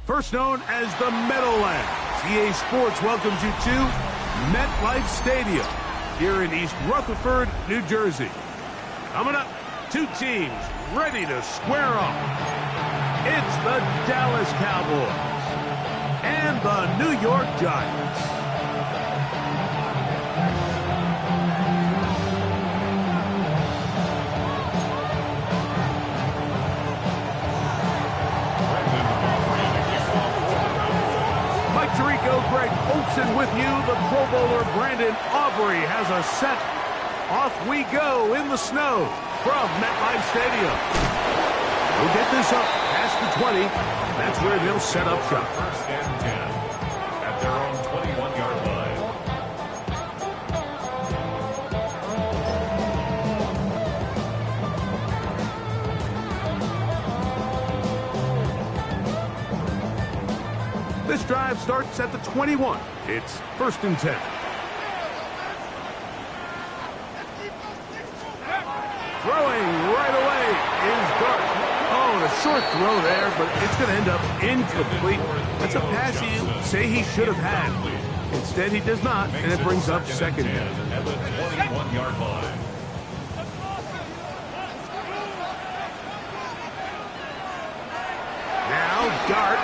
First known as the Meadowlands, EA Sports welcomes you to MetLife Stadium here in East Rutherford, New Jersey. Coming up, two teams ready to square off. It's the Dallas Cowboys and the New York Giants. Mike Tirico, Greg Olsen with you. The Pro Bowler Brandon Aubrey has a set. Off we go in the snow from MetLife Stadium. We'll get this up past the 20, and that's where they'll set up shop. First and 10 at their own 21-yard line. This drive starts at the 21. It's first and 10. Throwing right away is Dart. Oh, and a short throw there, but it's going to end up incomplete. That's a pass you say he should have had. Instead, he does not, and it brings up second down. At the 21-yard line. Now, Dart.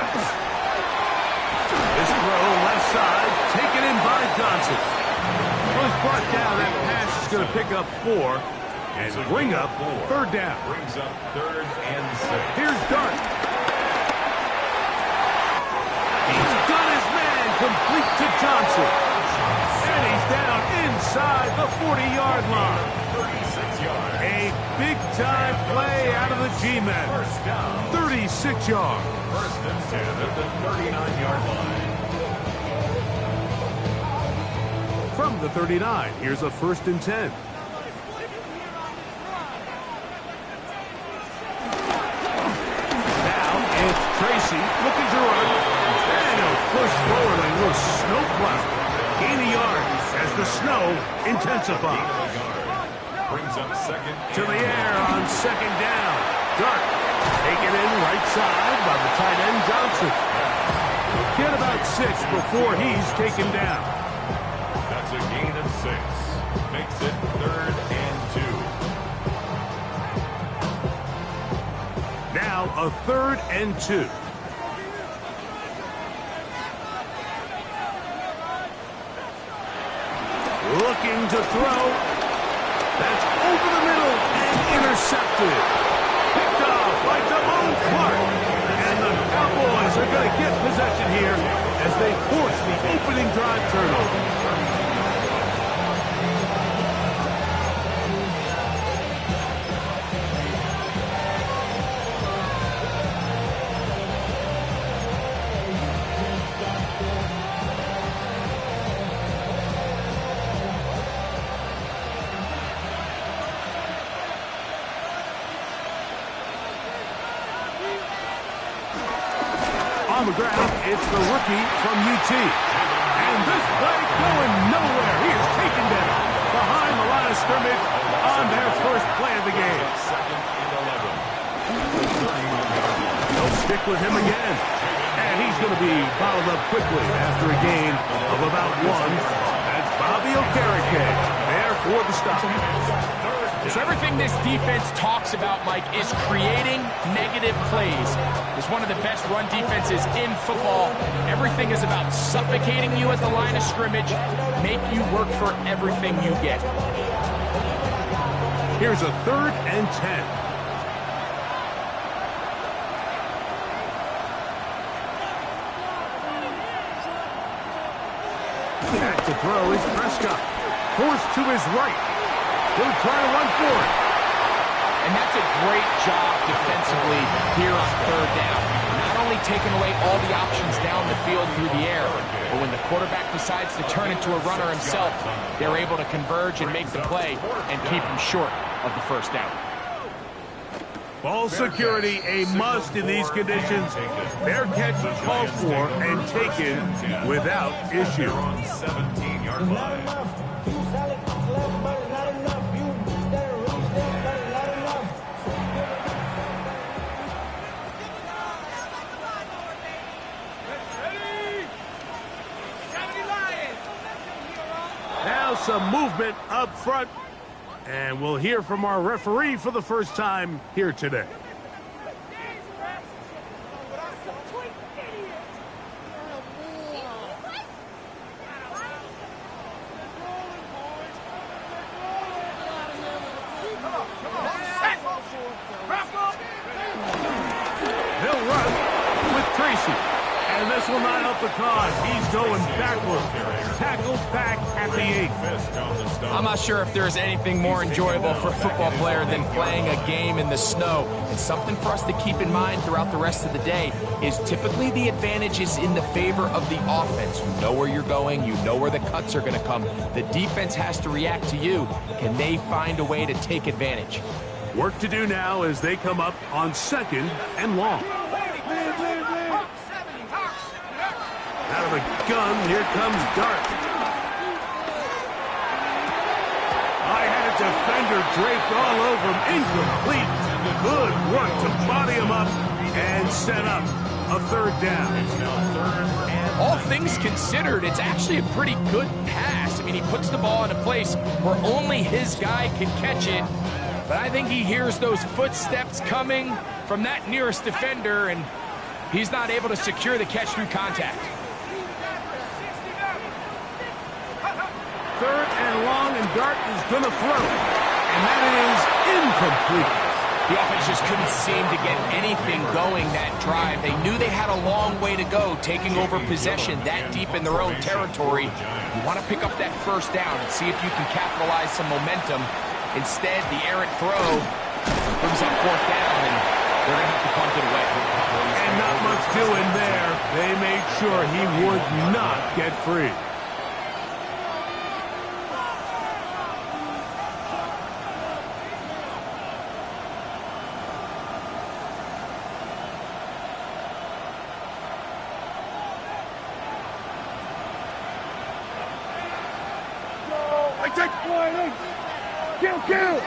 This throw left side, taken in by Johnson. Well, it's brought down. That pass is going to pick up 4. And bring up third down. Brings up third and 6. Here's Dart. He's got his man complete to Johnson. And he's down inside the 40-yard line. 36 yards. A big-time play out of the G-men. First down. 36 yards. First and 10 at the 39-yard line. From the 39, here's a first and 10. Tracy looking to run, and he'll push forward like a little snowplow. Gain a yard as the snow intensifies. Brings up second. To the air on second down. Dart taken in right side by the tight end Johnson. Get about 6 before he's taken down. That's a gain of 6. Makes it third and 2. Now a third and 2. Looking to throw. That's over the middle and intercepted. Picked off by Damone Clark. And the Cowboys are going to get possession here as they force the opening drive turnover. On the ground, it's the rookie from UT. And this play going nowhere. He is taken down behind the line of scrimmage on their first play of the game. Second and 11. They'll stick with him again. And he's going to be fouled up quickly after a gain of about 1. That's Bobby Okereke there for the stop. So everything this defense talks about, Mike, is creating negative plays. It's one of the best run defenses in football. Everything is about suffocating you at the line of scrimmage, make you work for everything you get. Here's a third and 10. Back to throw is Prescott. Forced to his right. He'll try to run for it. And that's a great job defensively here on third down. Not only taking away all the options down the field through the air, but when the quarterback decides to turn into a runner himself, they're able to converge and make the play and keep him short of the first down. Ball security a must in these conditions. Fair catch called for and taken without issue. On 17-yard line. movement up front. And we'll hear from our referee for the first time here today. They'll run with Tracy. And this will not help the cause. He's going backward. Tackled back at the 8. I'm not sure if there's anything more enjoyable for a football player than playing a game in the snow. And something for us to keep in mind throughout the rest of the day is typically the advantage is in the favor of the offense. You know where you're going. You know where the cuts are going to come. The defense has to react to you. Can they find a way to take advantage? Work to do now as they come up on 2nd and long. Out of the gun, here comes Dart. I had a defender draped all over him. Incomplete. Good work to body him up and set up a 3rd down. All things considered, it's actually a pretty good pass. I mean, he puts the ball in a place where only his guy can catch it. But I think he hears those footsteps coming from that nearest defender, and he's not able to secure the catch through contact. 3rd and long, and Dart is going to throw. And that is incomplete. The offense just couldn't seem to get anything going that drive. They knew they had a long way to go, taking over possession that deep in their own territory. You want to pick up that 1st down and see if you can capitalize some momentum. Instead, the errant throw brings up 4th down, and they're going to have to punt it away. And not much doing there. They made sure he would not get free. Kill! The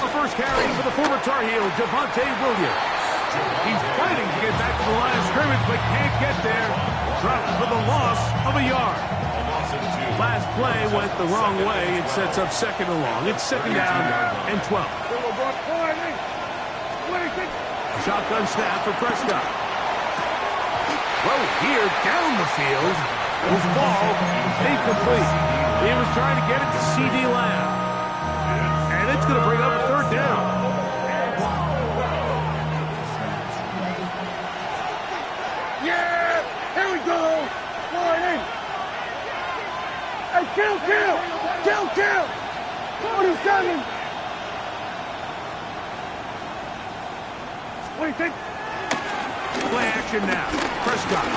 first carry for the former Tar Heel, Javonte Williams. He's fighting to get back to the line of scrimmage, but can't get there. Dropped for the loss of a yard. Last play went the wrong way. It sets up 2nd and long. It's 2nd down and 12. Shotgun snap for Prescott. Throw here down the field. Will fall incomplete. He was trying to get it to C.D. Lamb. And it's going to bring up a 3rd down. Yeah! Here we go! Warning! Hey, kill! 47! What do you think? Play action now. Prescott.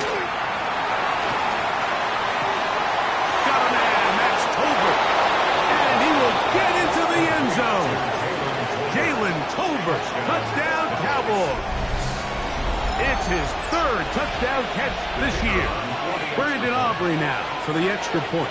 Get into the end zone. Jalen Tolbert, touchdown Cowboys. It's his 3rd touchdown catch this year. Brandon Aubrey now for the extra point.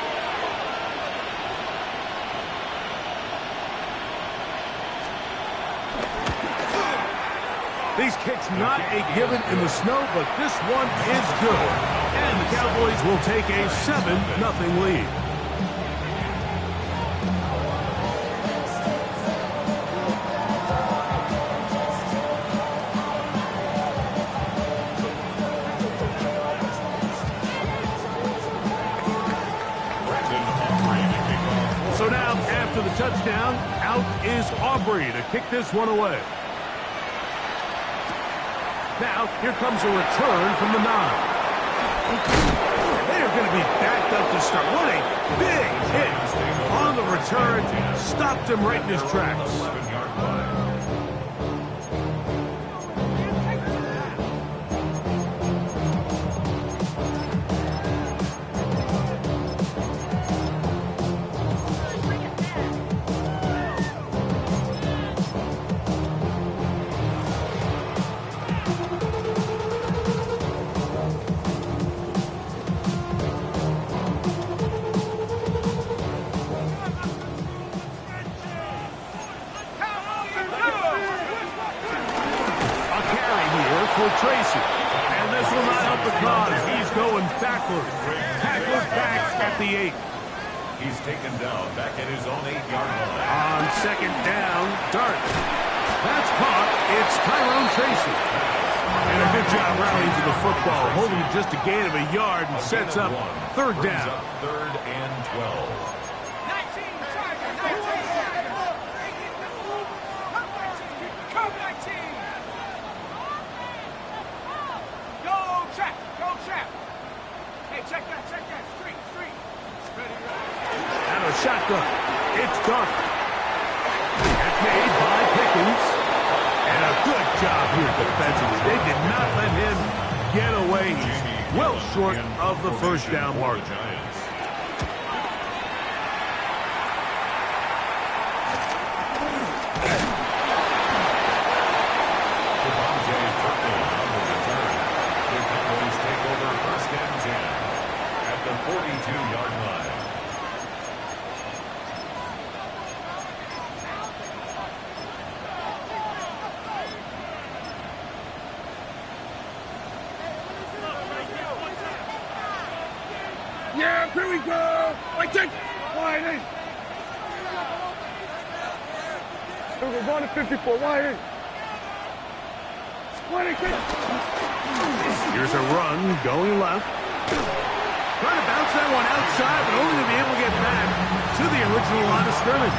These kicks not a given in the snow, but this one is good. And the Cowboys will take a 7-0 lead. So now, after the touchdown, out is Aubrey to kick this one away. Now, here comes a return from the 9. They're going to be backed up to start. What a big hit on the return. Stopped him right in his tracks. For Tracy. And this will not help the cause. He's going backward. Tackling the 8. He's taken down back at his own 8-yard line. On second down, Dart. That's caught. It's Tyrone Tracy. And a good job rallying to the football, holding just a gain of a yard and sets up third down. Third and 12. Out of shotgun. It's Dart. That's made by Pickens. And a good job here defensively. They did not let him get away. He's well short of the first down mark. Take over first and 10 at the 42-yard line. Yeah, here we go. Wait, take. Wide in. We're going to 54. Wide in. Here's a run going left. Trying to bounce that one outside, but only to be able to get back to the original line of scrimmage.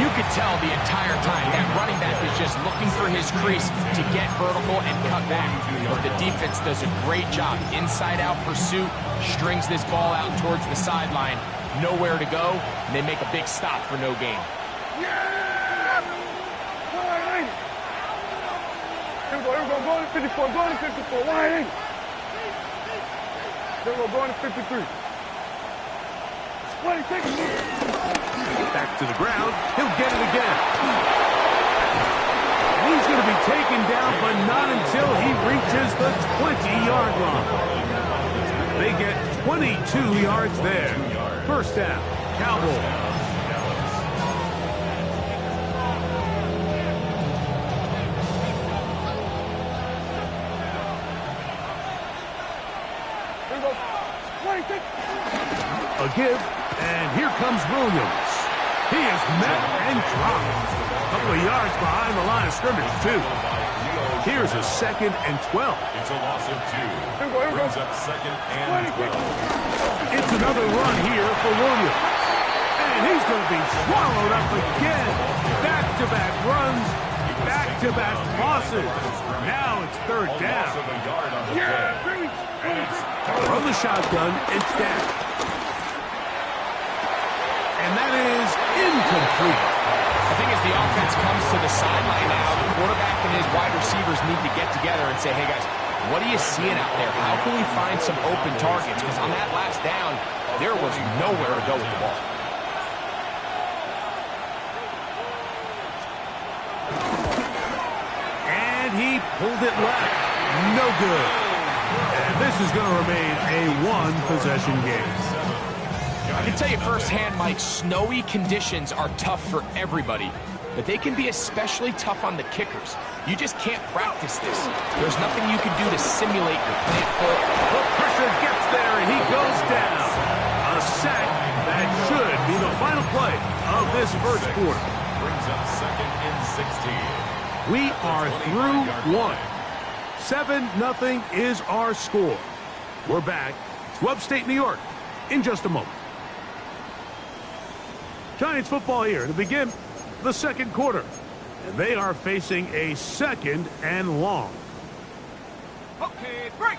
You could tell the entire time that running back is just looking for his crease to get vertical and cut back. But the defense does a great job. Inside-out pursuit, strings this ball out towards the sideline. Nowhere to go, and they make a big stop for no gain. Here we go, going to 54, going to 54, wide in. Here we go, going to 53. Back to the ground, he'll get it again. He's going to be taken down, but not until he reaches the 20-yard line. They get 22 yards there. First down, Cowboys. A give, and here comes Williams. He is met and dropped. A couple of yards behind the line of scrimmage, too. Here's a second and 12. It's a loss of 2. Brings up second and 12. It's another run here for Williams. And he's going to be swallowed up again. Back-to-back runs, back-to-back losses. Now it's third down. From the shotgun, it's down. And that is incomplete. I think as the offense comes to the sideline now, the quarterback and his wide receivers need to get together and say, hey guys, what are you seeing out there? How can we find some open targets? Because on that last down, there was nowhere to go with the ball. And he pulled it left. No good. And this is going to remain a one-possession game. I can tell you firsthand, Mike, snowy conditions are tough for everybody, but they can be especially tough on the kickers. You just can't practice this. There's nothing you can do to simulate your plant foot. The pressure gets there, and he goes down. A sack that should be the final play of this first quarter. Brings up second and 16. We are through one. 7-0 is our score. We're back to upstate New York in just a moment. Giants football here to begin the second quarter. And they are facing a second and long. Okay, break.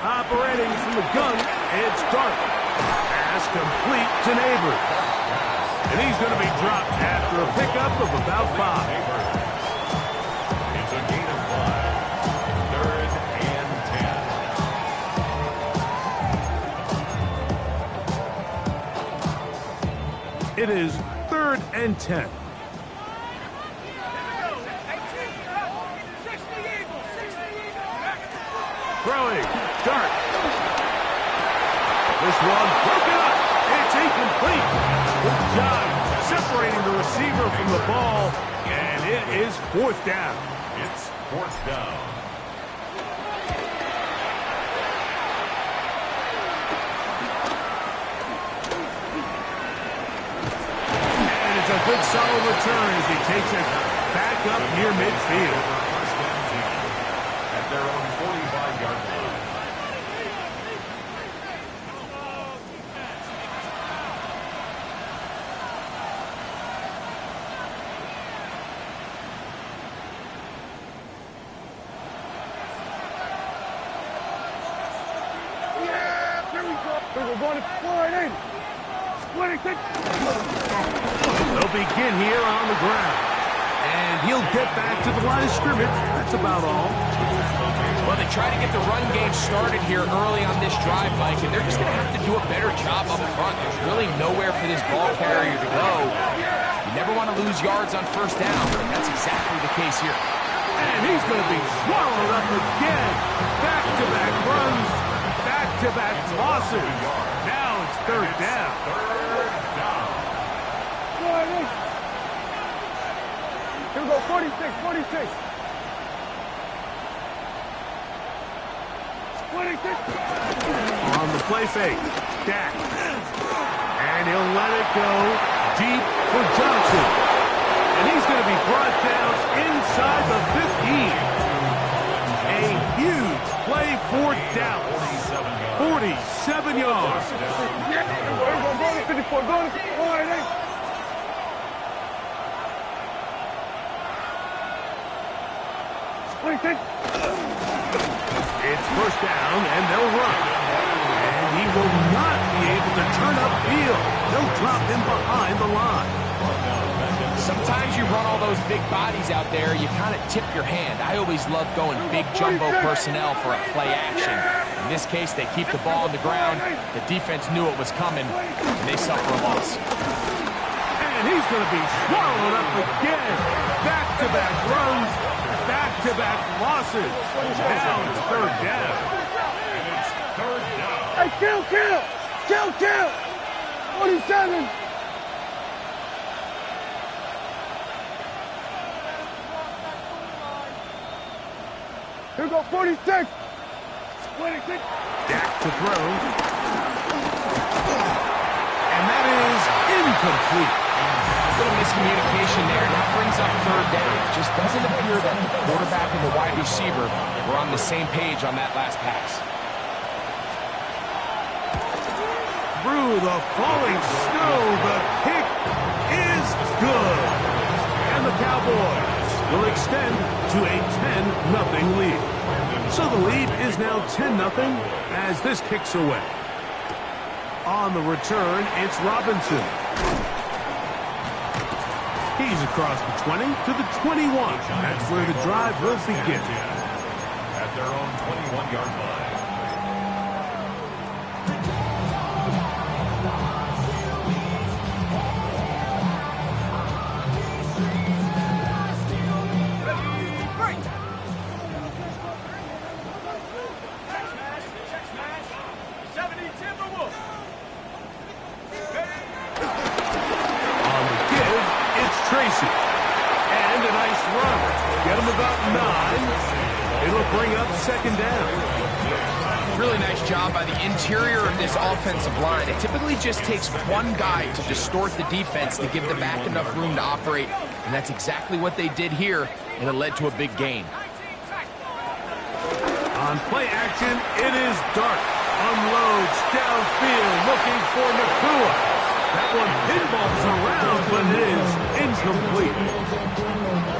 Operating from the gun, it's Dart. Pass complete to Neighbors. And he's going to be dropped after a pickup of about 5. It's a gain of 5. Third and 10. It is 3rd and 10. Throwing, Dart. This one broken up. It's incomplete. Good job separating the receiver from the ball, and it is 4th down. It's 4th down. solid return as he takes it back up near midfield. First down team at their own 45-yard line. We're going to 480. Splitting kick. They'll begin here on the ground. And he'll get back to the line of scrimmage. That's about all. Well, they try to get the run game started here early on this drive, Mike, and they're just going to have to do a better job up front. There's really nowhere for this ball carrier to go. You never want to lose yards on first down, but that's exactly the case here. And he's going to be swallowed up again. Back-to-back runs. Back-to-back losses. Now it's third down. Here we go, 46, 46. Splitting kick. On the play fake. Dak. And he'll let it go deep for Johnson. And he's going to be brought down inside the 15. A huge play for Dallas. 47 yards. Yeah, going to 54, going to 480. It's first down, and they'll run. And he will not be able to turn upfield. They'll drop him behind the line. Sometimes you run all those big bodies out there, you kind of tip your hand. I always love going big jumbo personnel for a play action. In this case, they keep the ball on the ground. The defense knew it was coming, and they suffer a loss. And he's going to be swallowed up again. Back-to-back runs. Back-to-back losses. Now it's third down. And it's third down. Hey, kill! 47. Here we go, 46. Splitting kick. Dak to throw. And that is incomplete. A little miscommunication there, and that brings up third down. It just doesn't appear that the quarterback and the wide receiver were on the same page on that last pass. Through the falling snow, the kick is good. And the Cowboys will extend to a 10-0 lead. So the lead is now 10-0 as this kicks away. On the return, it's Robinson. He's across the 20 to the 21. That's where the drive will begin. At their own 21-yard line. Tracy. And a nice run. Get him about 9. It'll bring up second down. Really nice job by the interior of this offensive line. It typically just takes one guy to distort the defense to give the back enough room to operate. And that's exactly what they did here, and it led to a big gain. On play action, it is Dart. Unloads downfield looking for Nakua. That one pinballs around, but it is incomplete.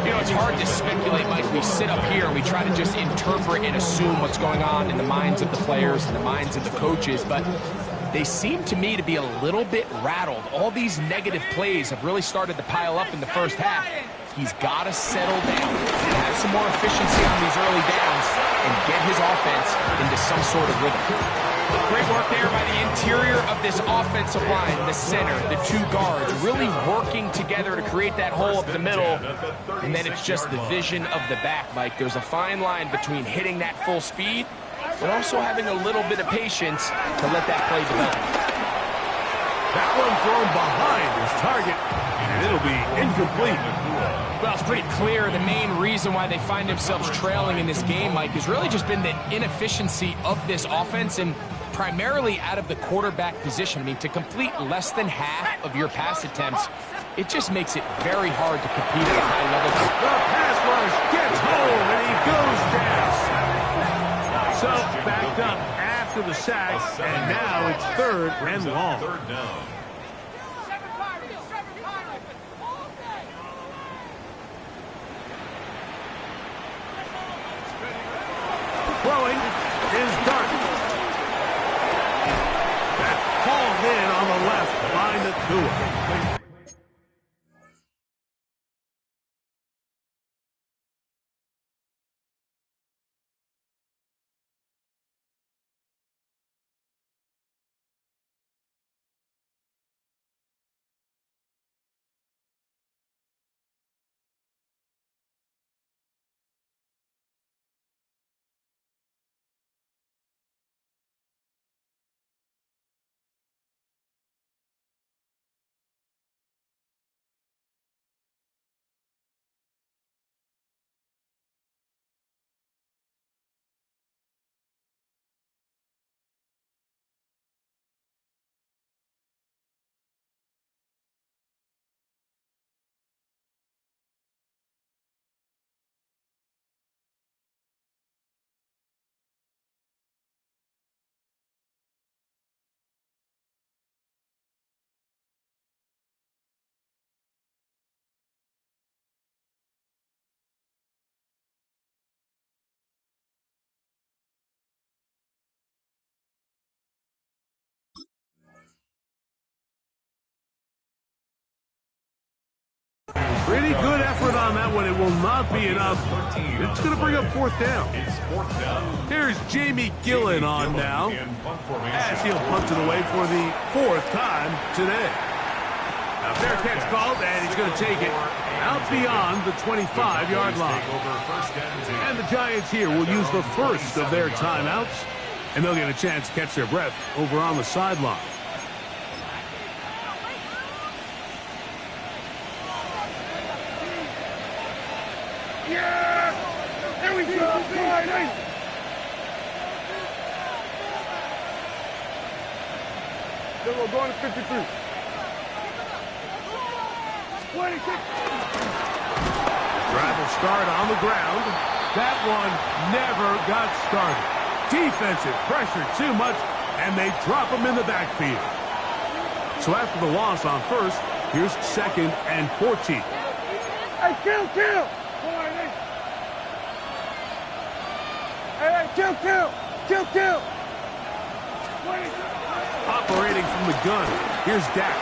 You know, it's hard to speculate, Mike. We sit up here and we try to just interpret and assume what's going on in the minds of the players and the minds of the coaches, but they seem to me to be a little bit rattled. All these negative plays have really started to pile up in the first half. He's got to settle down and have some more efficiency on these early downs and get his offense into some sort of rhythm. Great work there by the interior of this offensive line, the center, the two guards, really working together to create that hole up the middle. And then it's just the vision of the back, Mike. There's a fine line between hitting that full speed, but also having a little bit of patience to let that play develop. That one thrown behind his target, and it'll be incomplete. Well, it's pretty clear the main reason why they find themselves trailing in this game, Mike, has really just been the inefficiency of this offense and primarily out of the quarterback position. I mean, to complete less than half of your pass attempts, it just makes it very hard to compete at a high level. The pass rush gets home, and he goes down. So, backed up after the sack, and now it's third and long. Third down. Throwing is Dart. That's called in on the left by Nacua. Pretty good effort on that one. It will not be enough. It's going to bring up fourth down. It's fourth down. Here's Jamie Gillen on now, as he'll punt it away for the fourth time today. Now, fair catch called, and he's going to take it out beyond the 25-yard line. And the Giants here will use the first of their timeouts, and they'll get a chance to catch their breath over on the sideline. Yeah! There we go! Friday! Then we're going to 53. 26. Drive will start on the ground. That one never got started. Defensive pressure too much, and they drop him in the backfield. So after the loss on first, here's second and 14. Hey, kill! Hey, kill! Operating from the gun, here's Dak.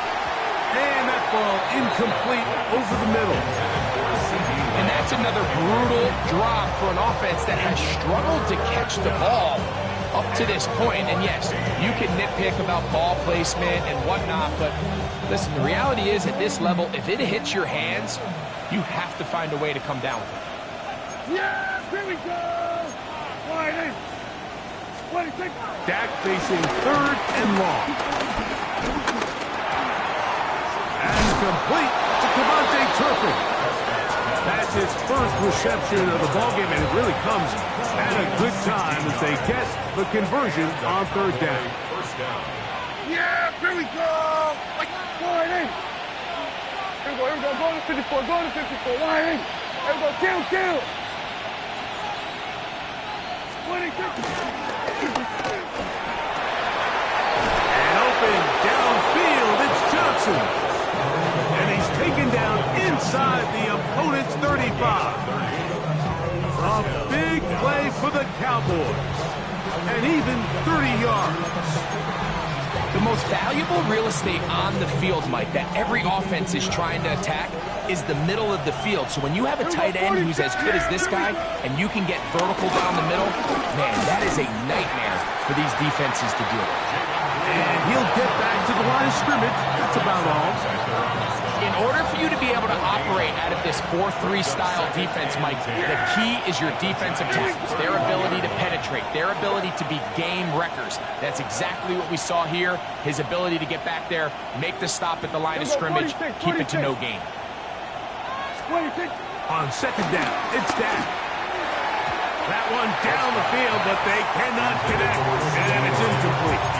And that ball incomplete over the middle. And that's another brutal drop for an offense that has struggled to catch the ball up to this point. And yes, you can nitpick about ball placement and whatnot, but listen, the reality is at this level, if it hits your hands, you have to find a way to come down with it. Yeah, here we go! Friday! 26. Dak facing third and long. And complete to Devontae Turpin. That's his first reception of the ballgame, and it really comes at a good time as they get the conversion on third down. First down. Yeah, here we go! Friday! Here we go, going to 54, Friday! Here we go, kill! 26. And open downfield, it's Johnson. And he's taken down inside the opponent's 35. A big play for the Cowboys. And even 30 yards. The most valuable real estate on the field, Mike, that every offense is trying to attack is the middle of the field. So when you have a tight end who's as good as this guy and you can get vertical down the middle, man, that is a nightmare for these defenses to deal with. And he'll get back to the line of scrimmage. That's about all. In order for you to be able to operate out of this 4-3 style defense, Mike, the key is your defensive tackles, their ability to penetrate, their ability to be game wreckers. That's exactly what we saw here, his ability to get back there, make the stop at the line of scrimmage, keep it to no gain. On second down, it's Dak. That one down the field, but they cannot connect, and it's incomplete.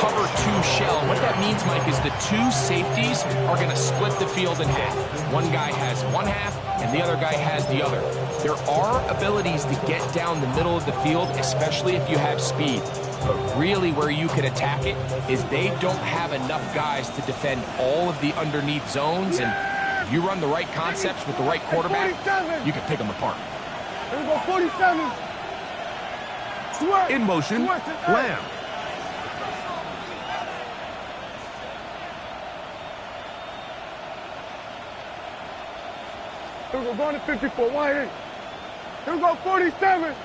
cover two shell. What that means, Mike, is the two safeties are going to split the field in half. One guy has one half, and the other guy has the other. There are abilities to get down the middle of the field, especially if you have speed. But really where you can attack it is they don't have enough guys to defend all of the underneath zones, and if you run the right concepts with the right quarterback, you can pick them apart. Here we go, 47. In motion, Lamb. Here we go, going to 54, wide in. Here we go, 47.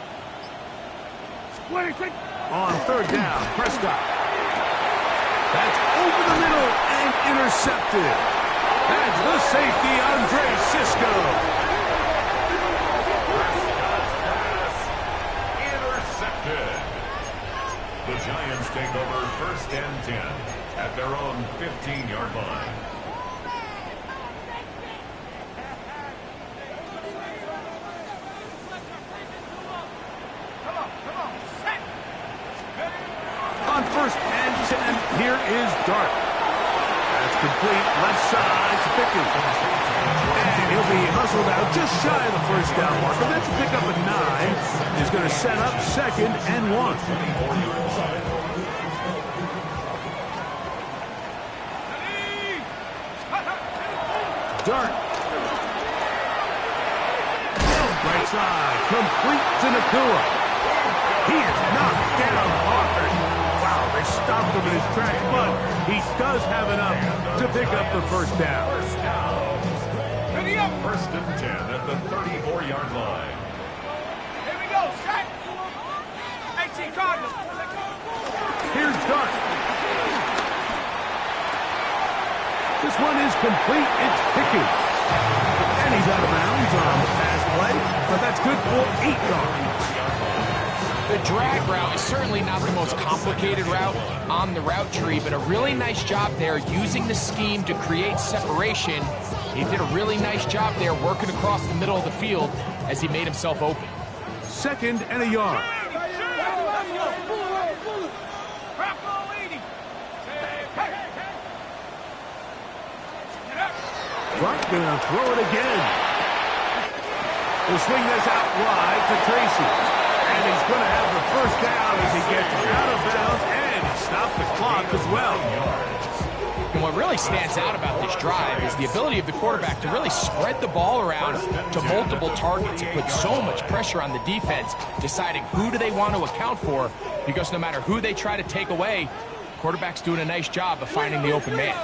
Split it, On third down, Prescott. That's over the middle and intercepted. That's the safety, Andre Cisco. Intercepted. The Giants take over 1st and 10 at their own 15-yard line. On 1st and 10, here is Dart. That's complete, left side to Pickens. And he'll be hustled out just shy of the 1st down marker. That's a pickup of 9. He's going to set up 2nd and 1. Dart. Right side, complete to Nakua. He is knocked down hard. Wow, they stopped him in his tracks, but he does have enough to pick up the 1st down. 1st and 10 at the 34-yard line. Here we go, set. 18 Cardinals. Here's Dart. This one is complete. It's Pickens. And he's out of bounds on the pass play, but that's good for 8 yards. The drag route is certainly not the most complicated route on the route tree, but a really nice job there using the scheme to create separation. He did a really nice job there working across the middle of the field as he made himself open. 2nd and a yard. Clark gonna throw it again. He'll swing this out wide to Tracy. And he's going to have the 1st down as he gets out of bounds, and he stopped the clock as well. And what really stands out about this drive is the ability of the quarterback to really spread the ball around to multiple targets and put so much pressure on the defense, deciding who do they want to account for, because no matter who they try to take away, the quarterback's doing a nice job of finding the open man.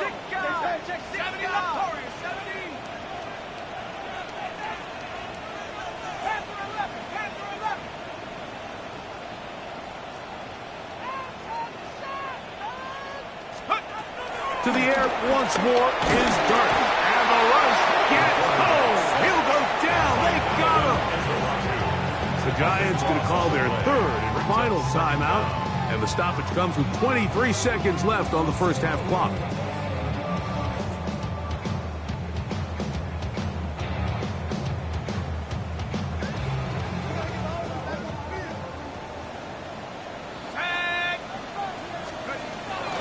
To the air once more is Dart. And the rush gets home. He'll go down. They got him. The Giants going to call their 3rd and final timeout. And the stoppage comes with 23 seconds left on the 1st half clock.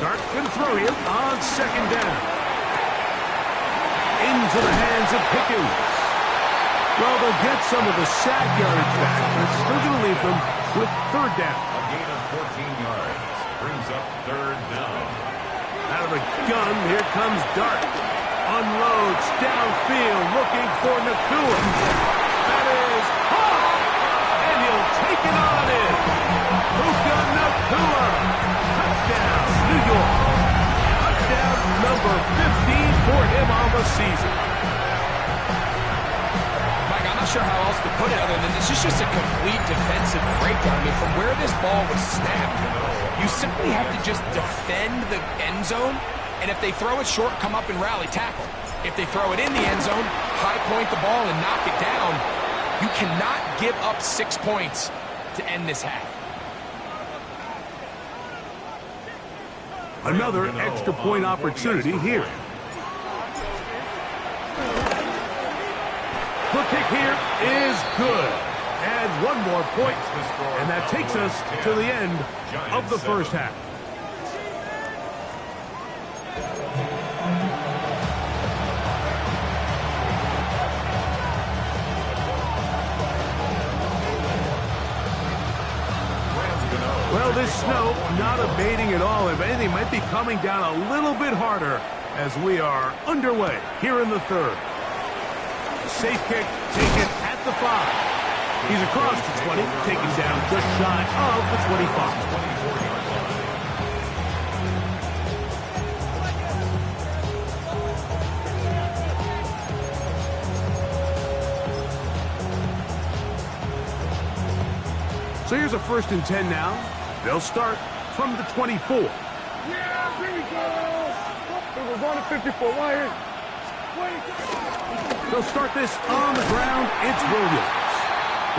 Dart can throw here on 2nd down. Into the hands of Pickens. Well, they'll get some of the sack yardage back, but it's still going to leave them with 3rd down. A gain of 14 yards brings up 3rd down. Out of the gun, here comes Dart. Unloads downfield, looking for Nakua. That is caught, and he'll take it on in. Puka Nakua. Touchdown, New York. Touchdown number 15 for him on the season. Mike, I'm not sure how else to put it other than this is just a complete defensive breakdown. I mean, from where this ball was snapped, you simply have to just defend the end zone, and if they throw it short, come up and rally tackle. If they throw it in the end zone, high point the ball and knock it down. You cannot give up 6 points to end this half. Another extra point opportunity here. The kick here is good. And 1 more point, and that takes us to the end of the 1st half. Well, this snow not abating at all. If anything, might be coming down a little bit harder as we are underway here in the third. Safe kick taken at the 5. He's across the 20, taken down just shy of the 25. So here's a 1st and 10 now. They'll start from the 24. Yeah, here we go. We're going to 54. Why? They'll start this on the ground. It's Williams.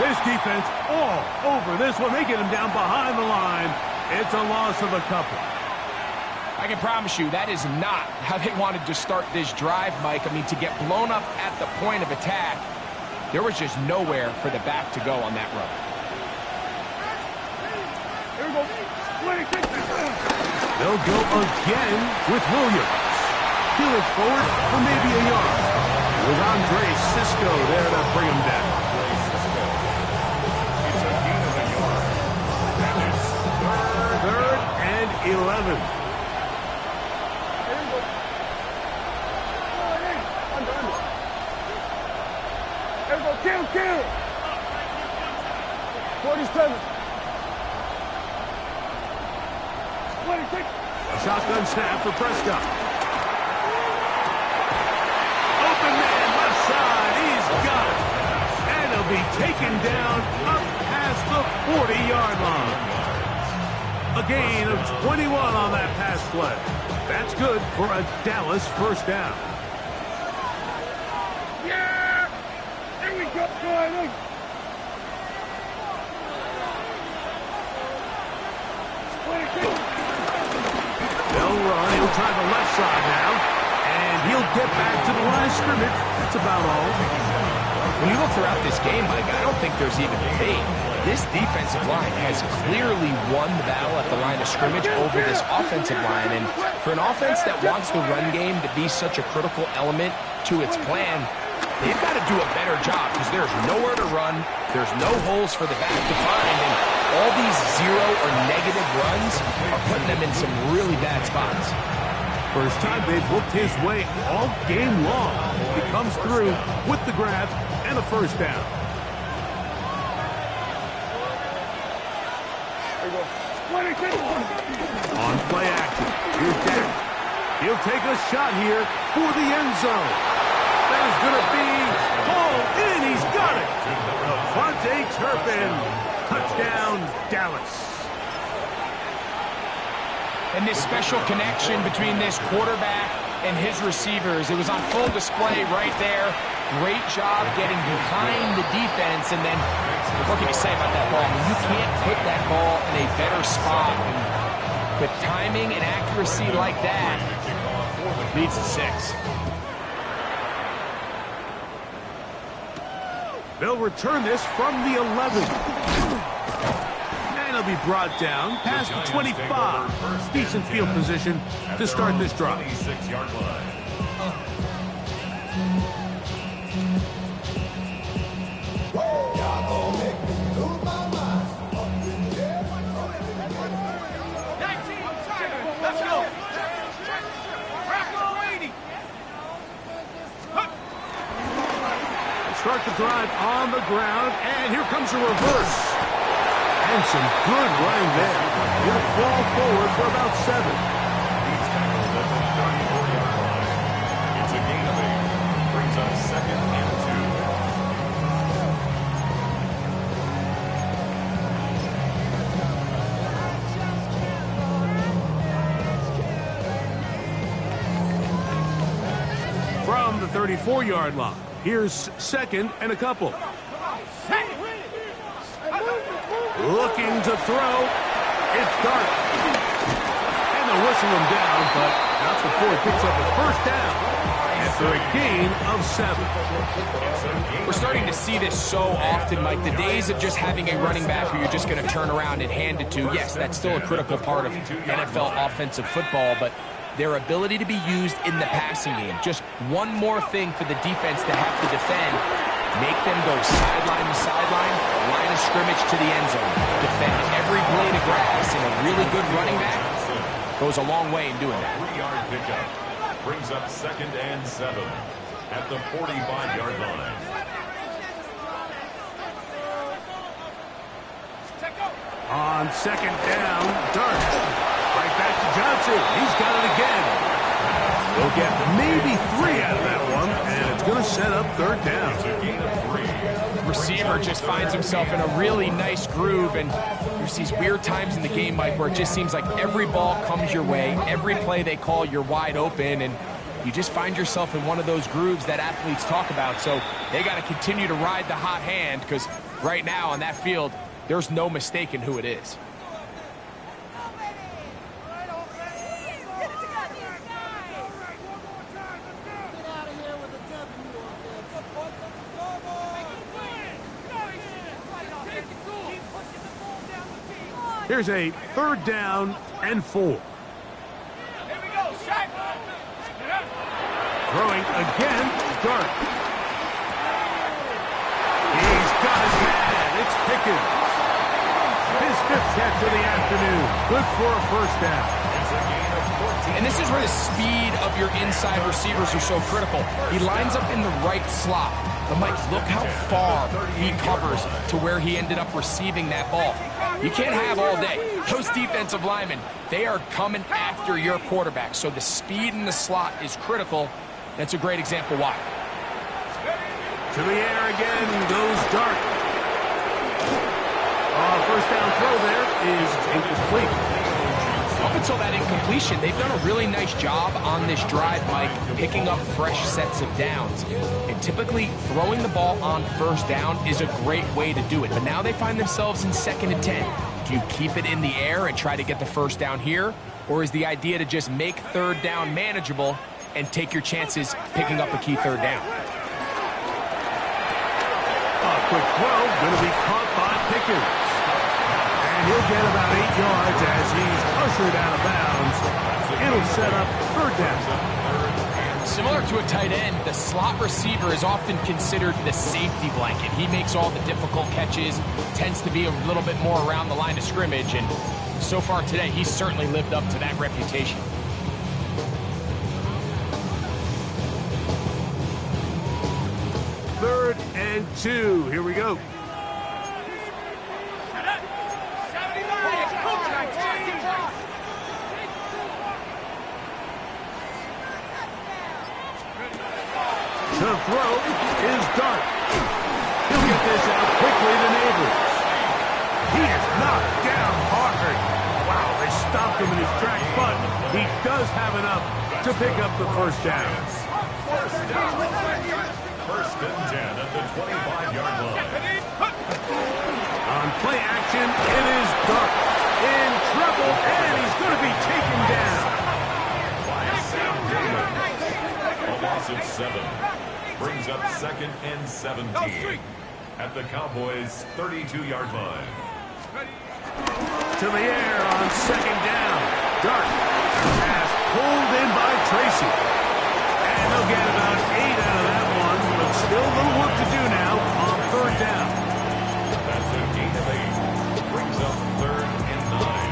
This defense all over this one. They get him down behind the line. It's a loss of a couple. I can promise you that is not how they wanted to start this drive, Mike. I mean, to get blown up at the point of attack, there was just nowhere for the back to go on that run. They'll go again with Williams. He looks forward for maybe a yard. With Andre Cisco there to bring him down. It's a gain of a yard. And it's 3rd and 11. Kill. 47. A shotgun snap for Prescott. Open man left side. He's got it. And he'll be taken down up past the 40-yard line. A gain of 21 on that pass play. That's good for a Dallas 1st down. Yeah! Here we go, boy. They'll run. He'll try the left side now. And he'll get back to the line of scrimmage. That's about all. When you look throughout this game, Mike, I don't think there's even debate. This defensive line has clearly won the battle at the line of scrimmage over this offensive line. And for an offense that wants the run game to be such a critical element to its plan, they've got to do a better job because there's nowhere to run. There's no holes for the back to find. And all these 0 or negative runs are putting them in some really bad spots. First time they've looked his way all game long. He comes through with the grab and a 1st down. On play action, here's Dak. He'll take a shot here for the end zone. That is going to be hauled in. He's got it. Devontae Turpin. Touchdown, Dallas. And this special connection between this quarterback and his receivers, it was on full display right there. Great job getting behind the defense, and then what can you say about that ball? I mean, you can't put that ball in a better spot. And with timing and accuracy like that, leads to 6. They'll return this from the 11. And he'll be brought down past the 25. Decent field position to start this drive. 26-yard line. Let's go. Start the drive on the ground, and here comes a reverse. And some good running there. He'll fall forward for about 7. He's tackled at the 34-yard line. It's a gain of 8. Brings up 2nd and 2. From the 34-yard line. Here's 2nd and a couple. Looking to throw. It's Dark. And they'll whistle him down, but not before he picks up a 1st down after a gain of 7. We're starting to see this so often, Mike. The days of just having a running back who you're just going to turn around and hand it to, yes, that's still a critical part of NFL offensive football, but their ability to be used in the passing game. Just one more thing for the defense to have to defend. Make them go sideline to sideline, line of scrimmage to the end zone. Defend every blade of grass, and a really good running back goes a long way in doing that. 3-yard pickup brings up 2nd and 7 at the 45-yard line. On 2nd down, Dart. Right back to Johnson. He's got it again. He'll get maybe 3 out of that one, and it's going to set up 3rd down. It's a gain of 3. Receiver just finds himself in a really nice groove, and there's these weird times in the game, Mike, where it just seems like every ball comes your way, every play they call, you're wide open, and you just find yourself in one of those grooves that athletes talk about. So they got to continue to ride the hot hand, because right now on that field, there's no mistaking who it is. Here's a 3rd down and 4. Here we go, Shaq. Throwing again, Dart. He's got his man. It's Pickens. His 5th catch of the afternoon. Good for a 1st down. It's a gain of 14. And this is where the speed of your inside receivers are so critical. He lines up in the right slot. But, Mike, look how far he covers to where he ended up receiving that ball. You can't have all day. Those defensive linemen, they are coming after your quarterback. So the speed in the slot is critical. That's a great example why. To the air again goes Dart. 1st down throw there is incomplete. Up until that incompletion, they've done a really nice job on this drive, Mike, picking up fresh sets of downs. And typically, throwing the ball on 1st down is a great way to do it. But now they find themselves in 2nd and 10. Do you keep it in the air and try to get the 1st down here? Or is the idea to just make 3rd down manageable and take your chances picking up a key 3rd down? A quick throw, going to be caught by Pickens. And he'll get about 8 yards as he's ushered out of bounds. It'll set up 3rd down. Similar to a tight end, the slot receiver is often considered the safety blanket. He makes all the difficult catches, tends to be a little bit more around the line of scrimmage, and so far today, he's certainly lived up to that reputation. Third and 2. Here we go. To throw is Dart. He'll get this out quickly to Neighbors. He is knocked down hard. Wow, they stopped him in his tracks, but he does have enough to pick up the 1st down. 1st and 10 at the 25-yard line. On play action, it is Dart. In trouble, and he's going to be taken down. By Sam Davis. A loss of 7. Brings up 2nd and 17 at the Cowboys' 32-yard line. To the air on 2nd down. Dart. Pass pulled in by Tracy. And they'll get about 8 out of that one, but still a little work to do now on 3rd down. That's a gain of 8. Brings up 3rd and 9.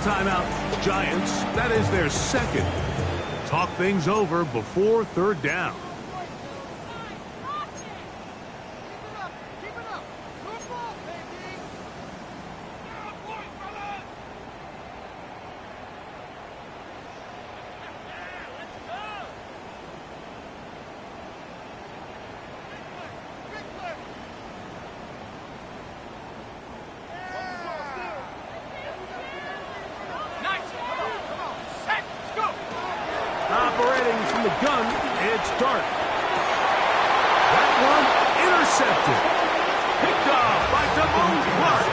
Timeout, Giants. That is their 2nd. Talk things over before 3rd down. Operating from the gun, it's Dart. intercepted. Picked off by Damone Clark.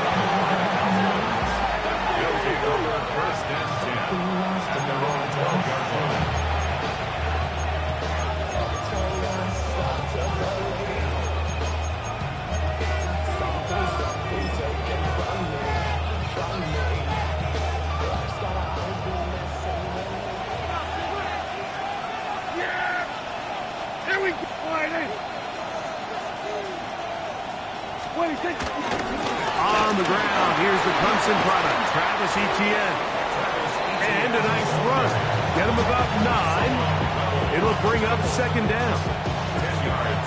They'll take over first and 10 at their own 12-yard line. Here we go. Wide in. 26. On the ground, here's the Clemson product, Travis Etienne. And a nice run. Get him about 9. It'll bring up second down.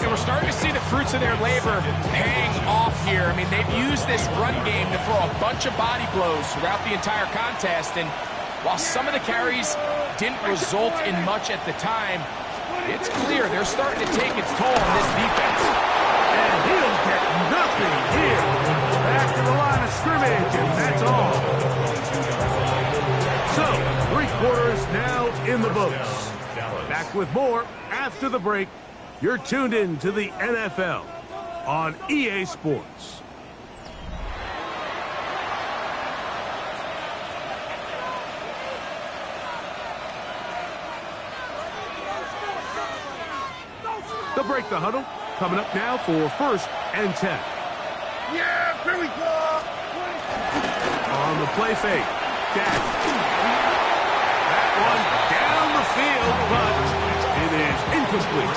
And we're starting to see the fruits of their labor paying off here. I mean, they've used this run game to throw a bunch of body blows throughout the entire contest. And while some of the carries didn't result in much at the time, it's clear they're starting to take its toll on this defense. And he'll get nothing here. Back to the line of scrimmage, and that's all. So, 3 quarters now in the books. Back with more after the break. You're tuned in to the NFL on EA Sports. They'll break the huddle. Coming up now for first and 10. Yeah, here we go. On the play fake. Dak. That one down the field, but it is incomplete.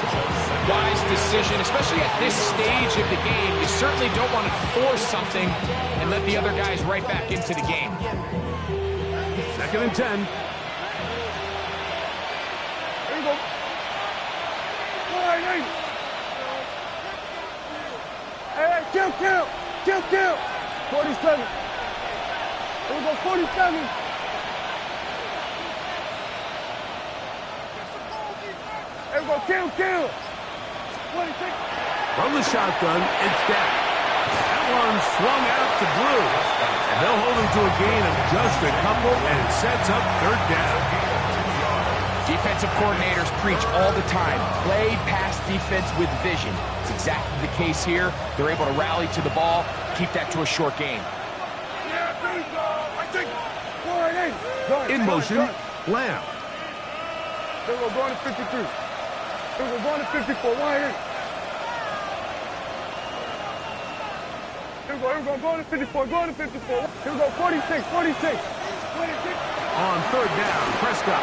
Wise decision, especially at this stage of the game. You certainly don't want to force something and let the other guys right back into the game. Second and 10. Here we go. Wide in. Hey, kill. 47. Here we go, 47. Here we go, kill. 26. From the shotgun, it's Dak. That one swung out to Blue. And they'll hold him to a gain of just a couple, and it sets up third down. Defensive coordinators preach all the time, play pass defense with vision. It's exactly the case here. They're able to rally to the ball, keep that to a short game. Yeah, there we go. I think. Wide in. In motion, Lamb. Here we go, going to 53. Here we go, going to 54. Wide in. Here we go, going to 54. Going to 54. Here we go, 46. 26. On third down, Prescott.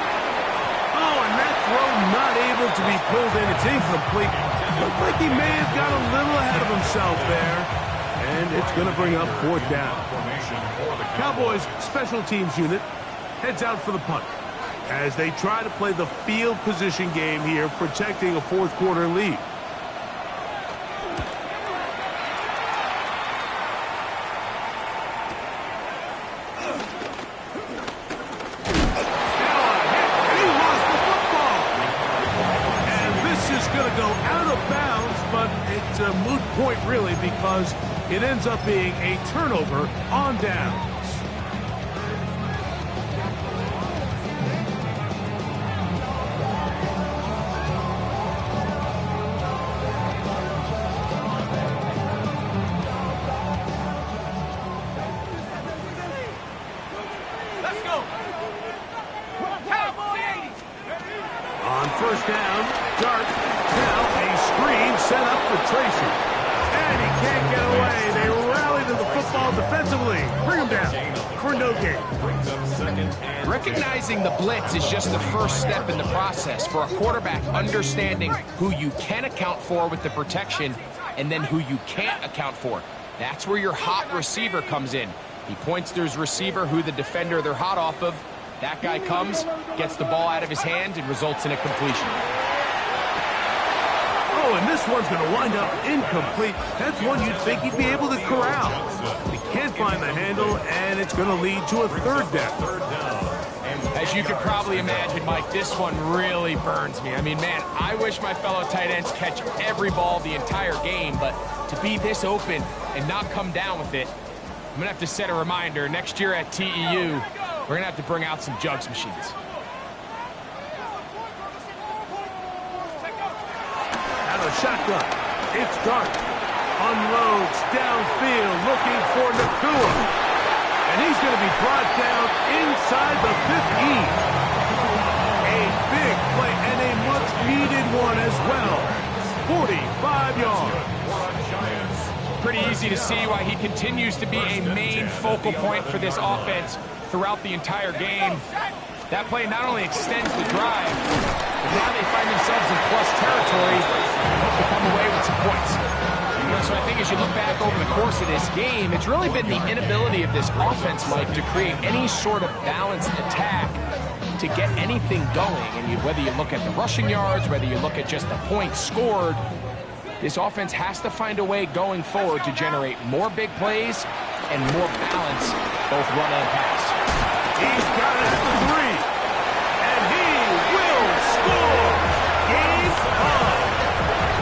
Oh, and that throw not able to be pulled in. It's incomplete. Looked like he may have got a little ahead of himself there. And it's going to bring up fourth down. Cowboys special teams unit heads out for the punt as they try to play the field position game here, protecting a fourth quarter lead. It's a moot point, really, because it ends up being a turnover on downs. Let's go. Cowboy 80. On first down, Dart. Now a screen set up for Tracy. And he can't get away. They rally to the football defensively. Bring him down for no gain. Recognizing the blitz is just the first step in the process for a quarterback understanding who you can account for with the protection and then who you can't account for. That's where your hot receiver comes in. He points to his receiver who the defender they're hot off of. That guy comes, gets the ball out of his hand, and results in a completion. Oh, and this one's going to wind up incomplete. That's one you'd think he'd be able to corral. He can't find the handle, and it's going to lead to a third down. As you could probably imagine, Mike, this one really burns me. I mean, man, I wish my fellow tight ends catch every ball the entire game, but to be this open and not come down with it, I'm going to have to set a reminder. Next year at TEU, we're going to have to bring out some jugs machines. Out of shotgun, it's Dart. unloads downfield looking for Nacua. And he's going to be brought down inside the 15. A big play and a much-needed one as well. 45 yards. Pretty easy to see why he continues to be a main focal point for this offense throughout the entire game. That play not only extends the drive, but now they find themselves in plus territory and hope to come away with some points. So I think as you look back over the course of this game, it's really been the inability of this offense, Mike, to create any sort of balanced attack to get anything going. And whether you look at the rushing yards, whether you look at just the points scored, this offense has to find a way going forward to generate more big plays and more balance, both run and pass. He's got it at the 3. And he will score. Game on.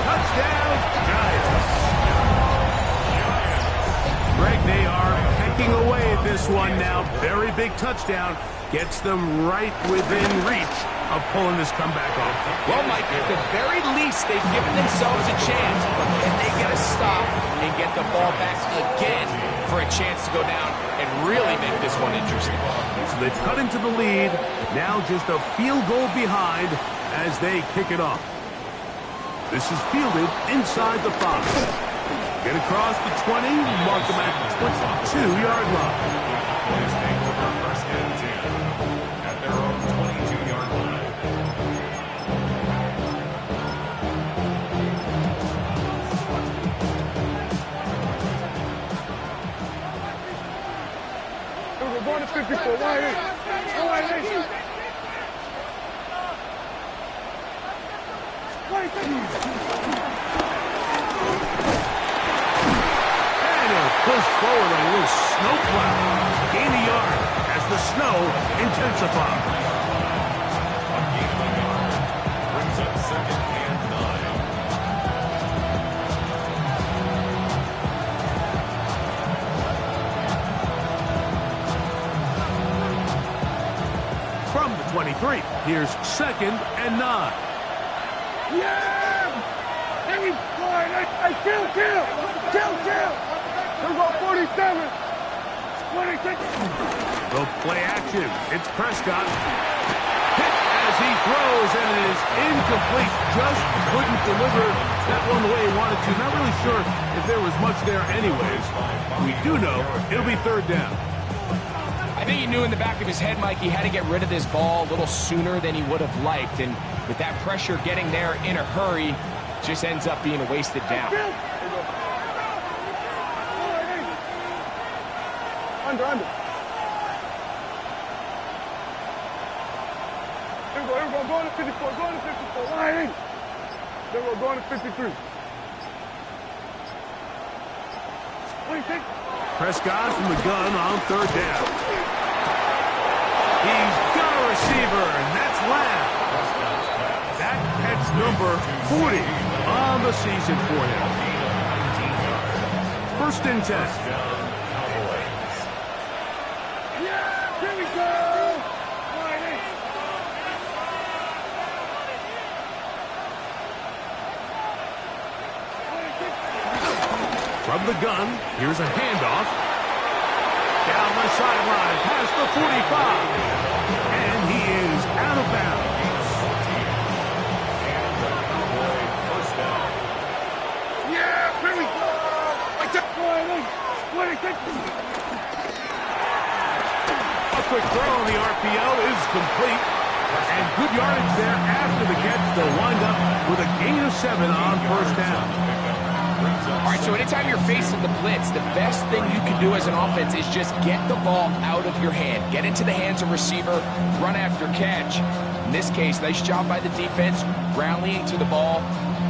Touchdown, Giants. Greg, they are pecking away at this one now. Very big touchdown. Gets them right within reach of pulling this comeback off. Well, Mike, at the very least, they've given themselves a chance, but can they get a stop and get the ball back again for a chance to go down and really make this one interesting? So they've cut into the lead. Now just a field goal behind as they kick it off. This is fielded inside the 5. Get across the 20, mark them at the 22-yard line. Boys take over first and 10 at their own 22-yard line. We're going to 54. Wide in. Wide in. Pushed forward on a little snow plow. Gain a yard as the snow intensifies. A gain of a yard brings up second and 9. From the 23, here's second and 9. Yeah! Let me play. Hey, kill! We're going 47. 26. The play action. It's Prescott. Hit as he throws, and it is incomplete. Just couldn't deliver that one the way he wanted to. Not really sure if there was much there anyways. We do know it'll be third down. I think he knew in the back of his head, Mike, he had to get rid of this ball a little sooner than he would have liked. And with that pressure getting there in a hurry, just ends up being a wasted down. Under. Here we go. Going to 54. Wide in. Then we're going to 53. 26. Prescott from the gun on third down. He's got a receiver, and that's Lamb. That catch number 40 on the season for him. First and 10. From the gun, here's a handoff. Down the sideline, past the 45. And he is out of bounds. Yeah, here we go. A quick throw on the RPO is complete. And good yardage there after the catch. They'll wind up with a gain of 7 on first down. All right, so anytime you're facing the blitz, the best thing you can do as an offense is just get the ball out of your hand. Get into the hands of receiver, run after catch. In this case, nice job by the defense, rallying to the ball,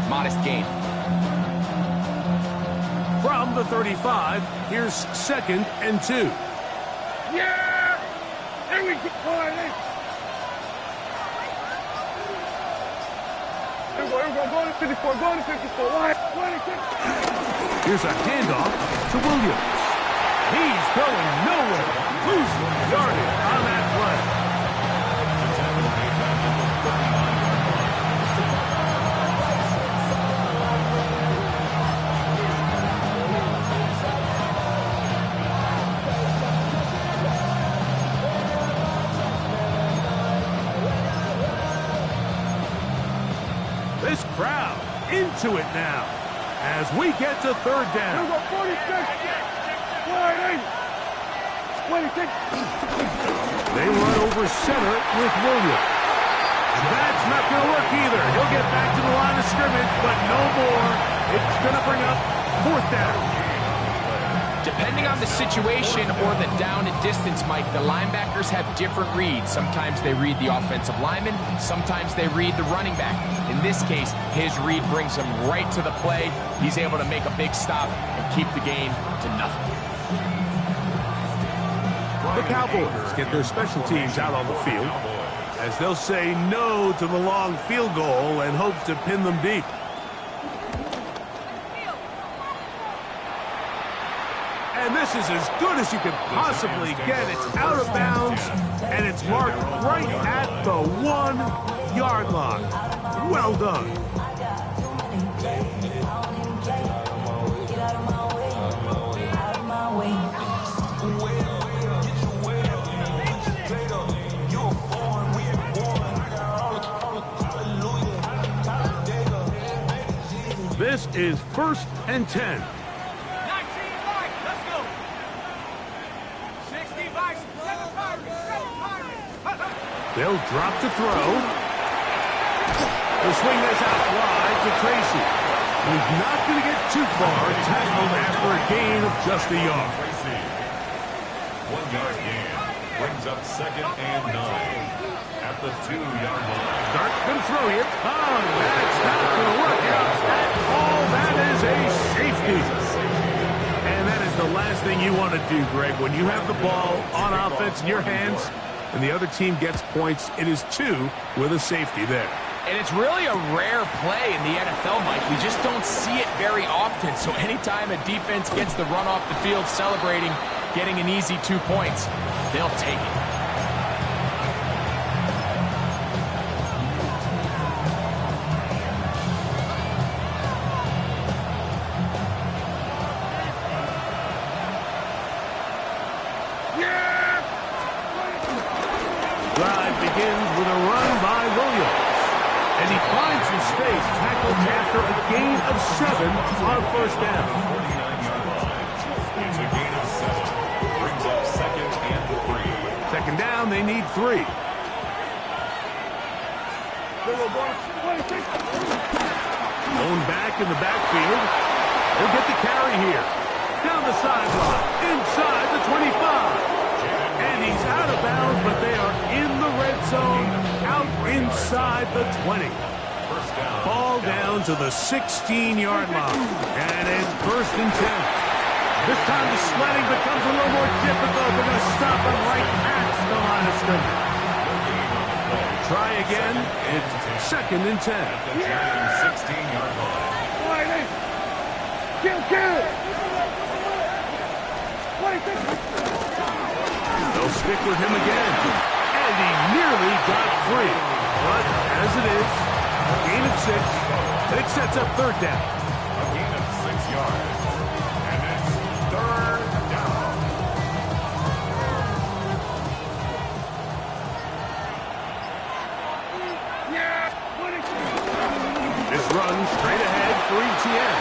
modest gain. From the 35, here's second and 2. Yeah! There we go. Going to 54. Wide. 26. Here's a handoff to Williams. He's going nowhere. Losing yardage on that play. This crowd into it now as we get to third down. 46. Wide 26. They run over center with Williams. And that's not going to work either. He'll get back to the line of scrimmage, but no more. It's going to bring up fourth down. Depending on the situation or the down and distance, Mike, the linebackers have different reads. Sometimes they read the offensive lineman. Sometimes they read the running back. In this case, his read brings him right to the play. He's able to make a big stop and keep the game to nothing. The Cowboys get their special teams out on the field as they'll say no to the long field goal and hope to pin them deep. And this is as good as you can possibly get. It's out of bounds, and it's marked right at the 1-yard line. Well done. This is 1st and 10. They'll drop to throw. They'll swing this out wide to Tracy. He's not going to get too far. Tackled after a gain of just a yard. Tracy. 1-yard gain. Brings up 2nd and 9 at the 2-yard line. Start going to throw here. Oh, that's not going to work out at all. That is a safety. And that is the last thing you want to do, Greg. When you have the ball on offense in your hands and the other team gets points, it is 2 with a safety there. And it's really a rare play in the NFL, Mike. We just don't see it very often. So anytime a defense gets the run off the field celebrating, getting an easy 2 points, they'll take it. Drive begins with a run by Williams. And he finds some space, tackled after a gain of 7 on 1st down. 49-yard line. It's a gain of 7. Brings up 2nd and 3. 2nd down, they need 3. Going back in the backfield. He'll get the carry here. Down the sideline, inside the 25. And he's out of bounds, but they are in the red zone, out inside the 20. Ball down to the 16-yard line. And it's 1st and 10. This time the sledding becomes a little more difficult. They're going to stop him right at the line of scrimmage. Try again. It's 2nd and 10. 16-yard line. Kill. They'll stick with him again. And he nearly got free. But as it is, a gain of 6. And it sets up 3rd down. A gain of 6 yards. And it's 3rd down. This run straight ahead for ETN.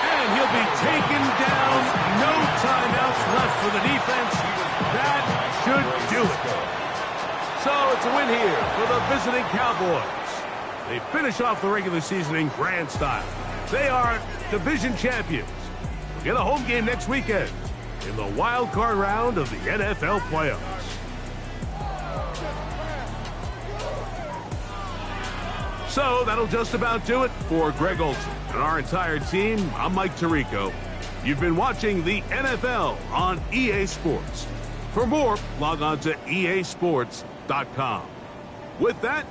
And he'll be taken down. No timeouts left for the defense. That should do it. So it's a win here for the visiting Cowboys. They finish off the regular season in grand style. They are division champions. We'll get a home game next weekend in the wild card round of the NFL playoffs. So that'll just about do it for Greg Olsen and our entire team. I'm Mike Tirico. You've been watching the NFL on EA Sports. For more, log on to easports.com. With that,